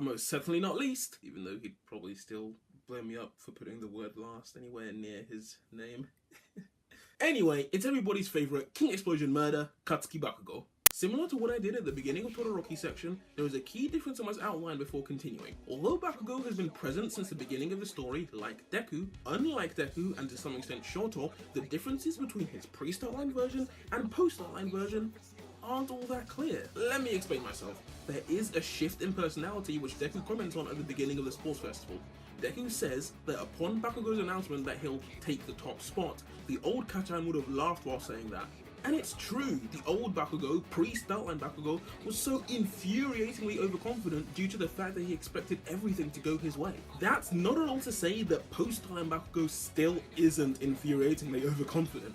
most certainly not least, even though he'd probably still blow me up for putting the word last anywhere near his name. Anyway, it's everybody's favourite King Explosion Murder, Katsuki Bakugo. Similar to what I did at the beginning of Todoroki's section, there is a key difference I must outline before continuing. Although Bakugo has been present since the beginning of the story, like Deku, unlike Deku and to some extent Shoto, the differences between his pre-Starline version and post-Starline version aren't all that clear. Let me explain myself. There is a shift in personality which Deku comments on at the beginning of the sports festival. Deku says that upon Bakugo's announcement that he'll take the top spot, the old Kachan would have laughed while saying that. And it's true, the old Bakugo, pre-Starline Bakugo, was so infuriatingly overconfident due to the fact that he expected everything to go his way. That's not at all to say that post-Starline Bakugo still isn't infuriatingly overconfident.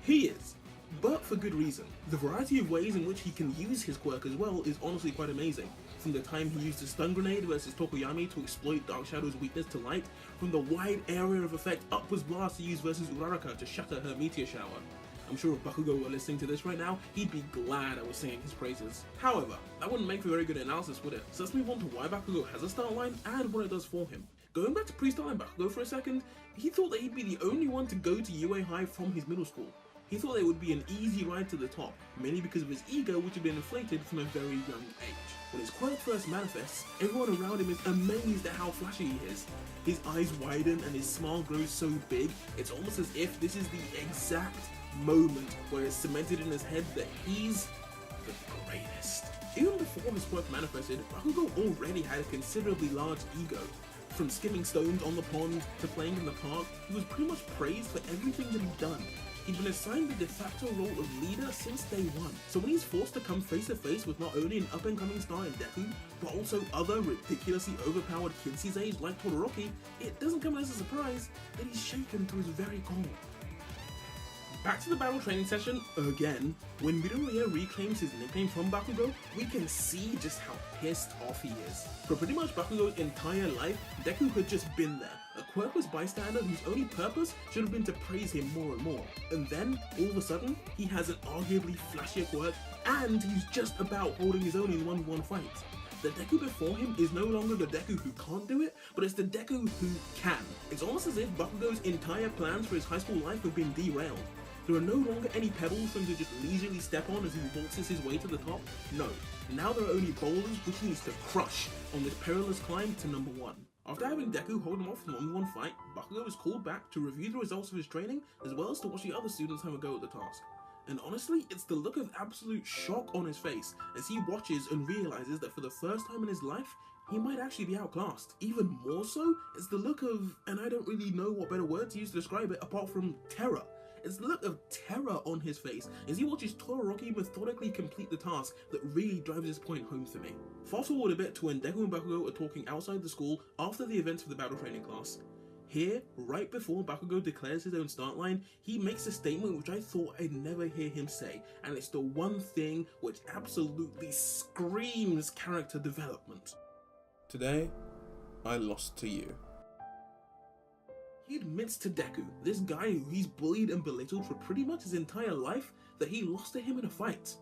He is, but for good reason. The variety of ways in which he can use his quirk as well is honestly quite amazing. From the time he used his stun grenade versus Tokoyami to exploit Dark Shadow's weakness to light, from the wide area of effect Upwards Blast he used versus Uraraka to shatter her meteor shower. I'm sure if Bakugo were listening to this right now, he'd be glad I was singing his praises. However, that wouldn't make for very good analysis, would it? So let's move on to why Bakugo has a start line and what it does for him. Going back to pre-Starline Bakugo for a second, he thought that he'd be the only one to go to UA High from his middle school. He thought it would be an easy ride to the top, mainly because of his ego which had been inflated from a very young age. When his quirk first manifests, everyone around him is amazed at how flashy he is. His eyes widen and his smile grows so big, it's almost as if this is the exact moment where it's cemented in his head that he's the greatest. Even before his quirk manifested, Bakugo already had a considerably large ego. From skimming stones on the pond to playing in the park, he was pretty much praised for everything that he'd done. He'd been assigned the de facto role of leader since day one, so when he's forced to come face to face with not only an up-and-coming star in Deku, but also other ridiculously overpowered kids his age like Todoroki, it doesn't come as a surprise that he's shaken to his very core. Back to the battle training session again. When Midoriya reclaims his nickname from Bakugo, we can see just how pissed off he is. For pretty much Bakugo's entire life, Deku had just been there, a quirkless bystander whose only purpose should have been to praise him more and more. And then, all of a sudden, he has an arguably flashier quirk, and he's just about holding his own in 1v1 fights. The Deku before him is no longer the Deku who can't do it, but it's the Deku who can. It's almost as if Bakugo's entire plans for his high school life have been derailed. There are no longer any pebbles for him to just leisurely step on as he waltzes his way to the top. No, now there are only boulders which he needs to crush on this perilous climb to number 1. After having Deku hold him off in the 1v1 fight, Bakugo is called back to review the results of his training as well as to watch the other students have a go at the task. And honestly, it's the look of absolute shock on his face as he watches and realizes that for the first time in his life, he might actually be outclassed. Even more so, it's the look of, and I don't really know what better word to use to describe it apart from terror. It's the look of terror on his face as he watches Todoroki methodically complete the task that really drives this point home for me. Fast forward a bit to when Deku and Bakugo are talking outside the school after the events of the battle training class. Here, right before Bakugo declares his own start line, he makes a statement which I thought I'd never hear him say, and it's the one thing which absolutely screams character development. Today, I lost to you. He admits to Deku, this guy who he's bullied and belittled for pretty much his entire life, that he lost to him in a fight.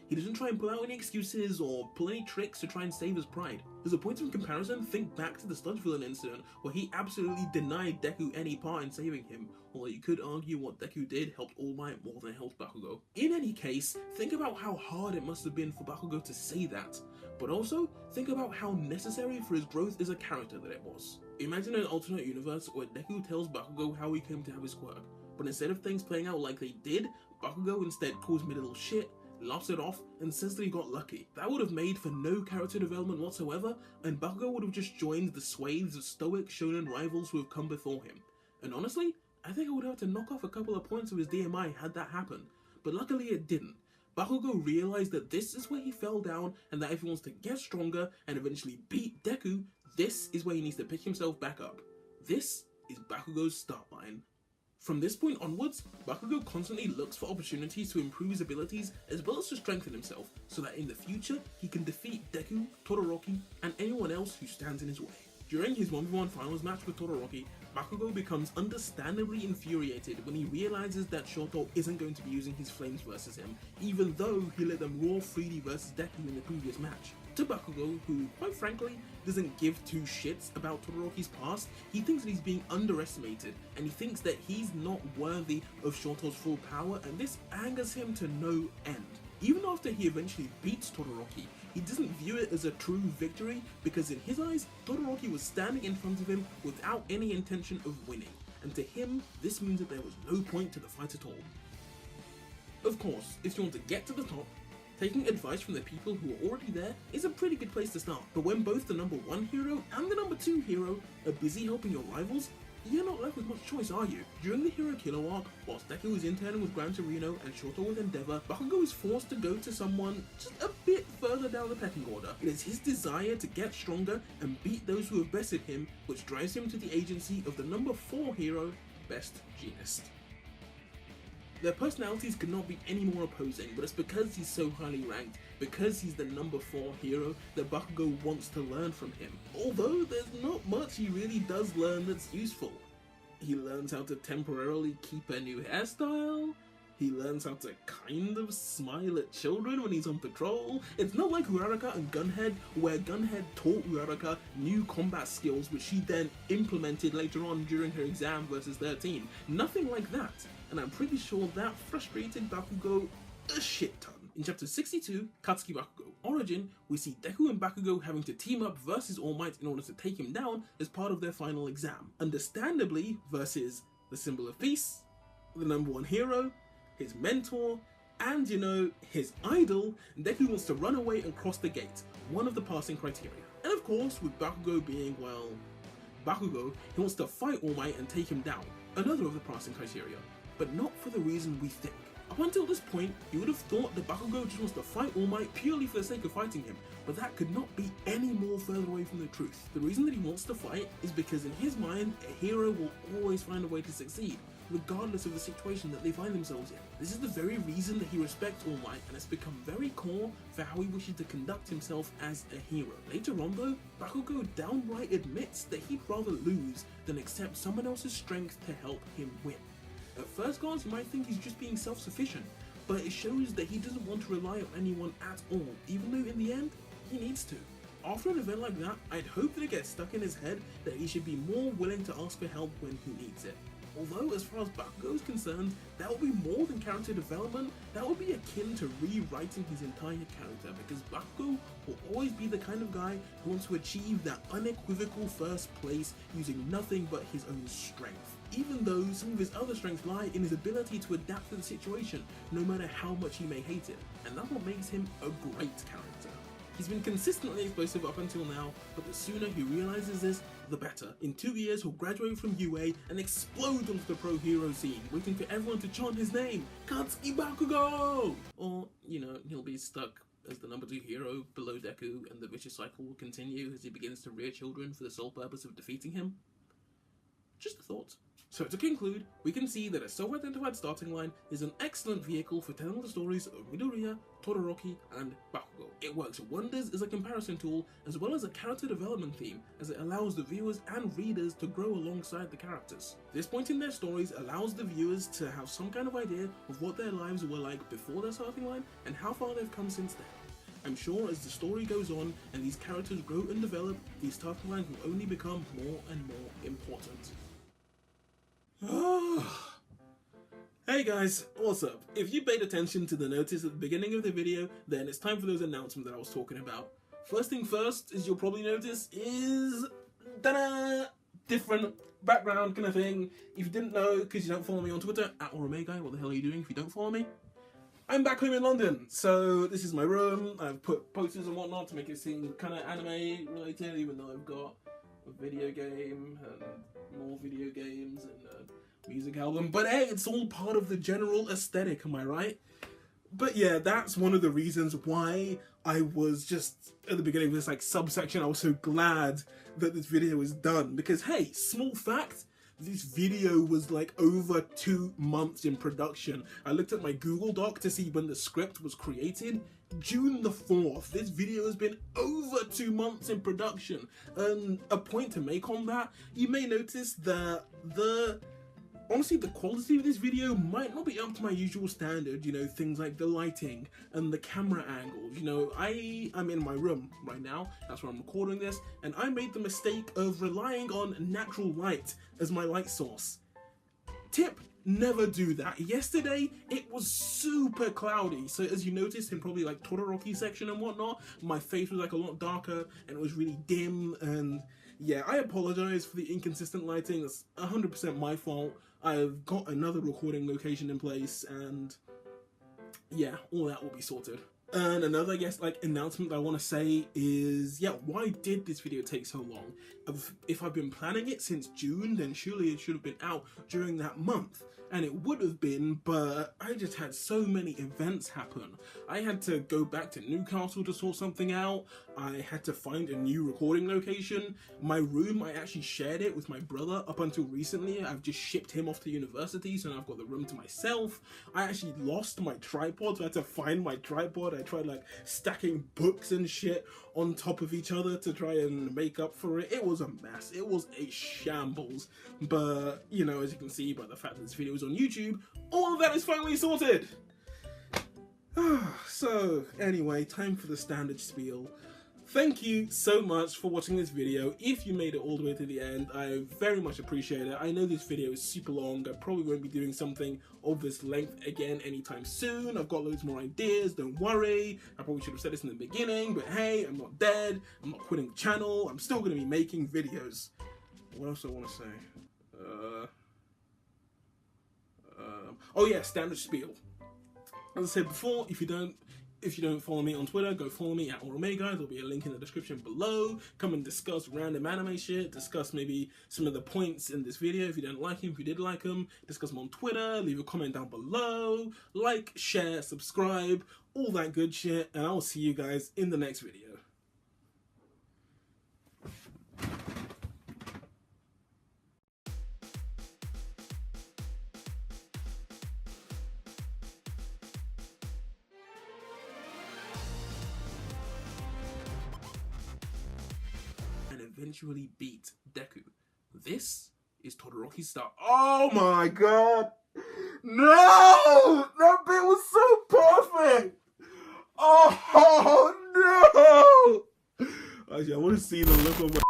He doesn't try and pull out any excuses or pull any tricks to try and save his pride. As a point of comparison, think back to the Sludge Villain incident where he absolutely denied Deku any part in saving him, although you could argue what Deku did helped All Might more than it helped Bakugo. In any case, think about how hard it must have been for Bakugo to say that, but also think about how necessary for his growth as a character that it was. Imagine an alternate universe where Deku tells Bakugo how he came to have his quirk, but instead of things playing out like they did, Bakugo instead calls him a little shit, laughs it off, and says that he got lucky. That would have made for no character development whatsoever, and Bakugo would have just joined the swathes of stoic shonen rivals who have come before him. And honestly, I think I would have to knock off a couple of points of his DMI had that happen, but luckily it didn't. Bakugo realized that this is where he fell down, and that if he wants to get stronger and eventually beat Deku, this is where he needs to pick himself back up. This is Bakugo's start line. From this point onwards, Bakugo constantly looks for opportunities to improve his abilities as well as to strengthen himself, so that in the future he can defeat Deku, Todoroki, and anyone else who stands in his way. During his 1v1 finals match with Todoroki, Bakugo becomes understandably infuriated when he realizes that Shoto isn't going to be using his flames versus him, even though he let them raw 3D versus Deku in the previous match. to Bakugo, who, quite frankly, doesn't give two shits about Todoroki's past. He thinks that he's being underestimated, and he thinks that he's not worthy of Shoto's full power, and this angers him to no end. Even after he eventually beats Todoroki, he doesn't view it as a true victory, because in his eyes, Todoroki was standing in front of him without any intention of winning, and to him, this means that there was no point to the fight at all. Of course, if you want to get to the top, taking advice from the people who are already there is a pretty good place to start, but when both the number 1 hero and the number 2 hero are busy helping your rivals, you're not left with much choice, are you? During the Hero Killer arc, whilst Deku is interning with Gran Torino and Shoto with Endeavor, Bakugo is forced to go to someone just a bit further down the pecking order. It is his desire to get stronger and beat those who have bested him which drives him to the agency of the number 4 hero, Best Jeanist. Their personalities could not be any more opposing, but it's because he's so highly ranked, because he's the number 4 hero, that Bakugo wants to learn from him. Although there's not much he really does learn that's useful. He learns how to temporarily keep a new hairstyle, he learns how to kind of smile at children when he's on patrol. It's not like Uraraka and Gunhead, where Gunhead taught Uraraka new combat skills which she then implemented later on during her exam versus 13. Nothing like that. And I'm pretty sure that frustrated Bakugo a shit ton. In chapter 62, Katsuki Bakugo Origin, we see Deku and Bakugo having to team up versus All Might in order to take him down as part of their final exam. Understandably, versus the symbol of peace, the number 1 hero, his mentor, and his idol, Deku wants to run away and cross the gate, one of the passing criteria. And of course, with Bakugo being, well, Bakugo, he wants to fight All Might and take him down, another of the passing criteria. But not for the reason we think. Up until this point, you would have thought that Bakugo just wants to fight All Might purely for the sake of fighting him, but that could not be any more further away from the truth. The reason that he wants to fight is because in his mind, a hero will always find a way to succeed, regardless of the situation that they find themselves in. This is the very reason that he respects All Might, and it's become very core for how he wishes to conduct himself as a hero. Later on though, Bakugo downright admits that he'd rather lose than accept someone else's strength to help him win. At first glance, you might think he's just being self-sufficient, but it shows that he doesn't want to rely on anyone at all, even though in the end, he needs to. After an event like that, I'd hope that it gets stuck in his head that he should be more willing to ask for help when he needs it. Although, as far as Bakugo is concerned, that would be more than character development, that would be akin to rewriting his entire character, because Bakugo will always be the kind of guy who wants to achieve that unequivocal first place using nothing but his own strength. Even though some of his other strengths lie in his ability to adapt to the situation, no matter how much he may hate it, and that's what makes him a great character. He's been consistently explosive up until now, but the sooner he realizes this, the better. In 2 years, he'll graduate from UA and explode onto the pro hero scene, waiting for everyone to chant his name, Katsuki Bakugo! Or, he'll be stuck as the number 2 hero below Deku, and the vicious cycle will continue as he begins to rear children for the sole purpose of defeating him. Just a thought. So to conclude, we can see that a self-identified starting line is an excellent vehicle for telling the stories of Midoriya, Todoroki, and Bakugo. It works wonders as a comparison tool, as well as a character development theme, as it allows the viewers and readers to grow alongside the characters. This point in their stories allows the viewers to have some kind of idea of what their lives were like before their starting line, and how far they've come since then. I'm sure as the story goes on, and these characters grow and develop, these starting lines will only become more and more important. Hey guys, what's up? If you paid attention to the notice at the beginning of the video, then it's time for those announcements that I was talking about. First thing first, as you'll probably notice, is different background kind of thing. If you didn't know, because you don't follow me on Twitter, at OraMagi, what the hell are you doing if you don't follow me? I'm back home in London, so this is my room. I've put posters and whatnot to make it seem kind of anime related, even though I've got a video game and more video games and a music album. But hey, it's all part of the general aesthetic, am I right? But yeah, that's one of the reasons why I was just, at the beginning of this subsection, I was so glad that this video was done. Because hey, small fact, this video was over 2 months in production. I looked at my Google Doc to see when the script was created. June the 4th. This video has been over 2 months in production. And a point to make on that, you may notice that the honestly, the quality of this video might not be up to my usual standard, you know, things like the lighting and the camera angles. You know, I am in my room right now, that's where I'm recording this, and I made the mistake of relying on natural light as my light source. Tip, never do that. Yesterday, it was super cloudy, so as you noticed in probably like Todoroki section and whatnot, my face was like a lot darker and it was really dim, and yeah, I apologize for the inconsistent lighting. It's 100% my fault. I've got another recording location in place, and yeah, all that will be sorted. And another, I guess, like, announcement I want to say is, yeah, why did this video take so long? If I've been planning it since June, then surely it should have been out during that month. And it would have been, but I just had so many events happen. I had to go back to Newcastle to sort something out. I had to find a new recording location. My room, I actually shared it with my brother up until recently. I've just shipped him off to university, so now I've got the room to myself. I actually lost my tripod, so I had to find my tripod. I tried like stacking books and shit on top of each other to try and make up for it. It was a mess. It was a shambles. But, you know, as you can see by the fact that this video is on YouTube, all of that is finally sorted. So, anyway, time for the standard spiel. Thank you so much for watching this video. If you made it all the way to the end, I very much appreciate it. I know this video is super long. I probably won't be doing something of this length again anytime soon. I've got loads more ideas, don't worry. I probably should have said this in the beginning, but hey, I'm not dead. I'm not quitting the channel. I'm still going to be making videos. What else do I want to say? Oh yeah, standard spiel. As I said before, if you don't follow me on Twitter, go follow me at OraMagi. There'll be a link in the description below. Come and discuss random anime shit. Discuss maybe some of the points in this video. If you don't like him, if you did like him, discuss them on Twitter. Leave a comment down below. Like, share, subscribe, all that good shit. And I'll see you guys in the next video. Eventually beat Deku. This is Todoroki's style. Oh my god! No! That bit was so perfect! Oh no! Actually, I want to see the look on my